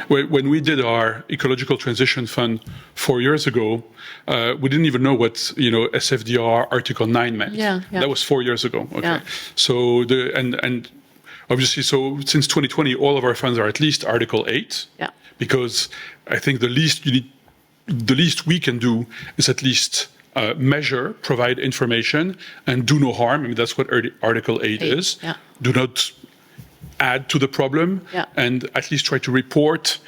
when we did our ecological transition fund 4 years ago, we didn't even know what SFDR Article 9 meant. That was 4 years ago. Okay, so and obviously, so since 2020, all of our funds are at least Article 8. Because I think the least we can do is at least measure, provide information, and do no harm. I mean, that's what Article 8 is. Do not add to the problem, and at least try to report,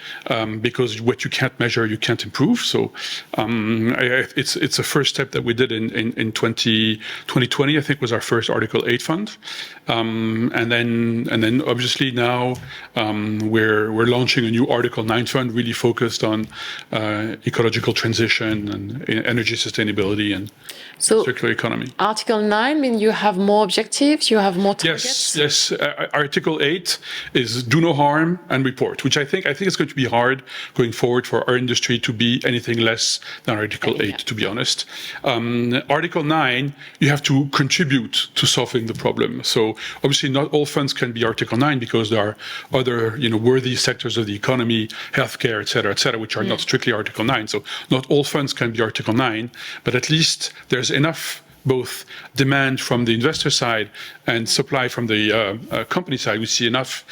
because what you can't measure, you can't improve. So it's a first step that we did in 2020, I think was our first Article 8 fund. And then obviously now we're launching a new Article 9 fund, really focused on ecological transition and energy sustainability and circular economy. Article 9 means you have more objectives, you have more targets? Yes. Article 8 is do no harm and report, which I think it's going to be hard going forward for our industry to be anything less than Article 8, to be honest. Article 9, you have to contribute to solving the problem. So obviously not all funds can be Article 9 because there are other worthy sectors of the economy, healthcare, et cetera, which are not strictly Article 9. So not all funds can be Article 9, but at least there's enough both demand from the investor side and supply from the company side. We see enough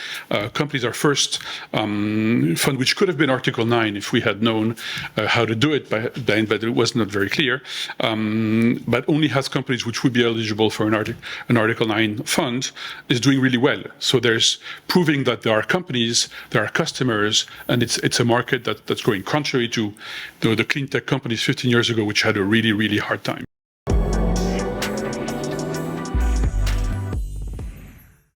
companies. Our first fund, which could have been Article 9 if we had known how to do it then, but it was not very clear, but only has companies which would be eligible for an Article 9 fund, is doing really well. So there's proving that there are companies, there are customers, and it's a market that's growing, contrary to the clean tech companies 15 years ago, which had a really, really hard time.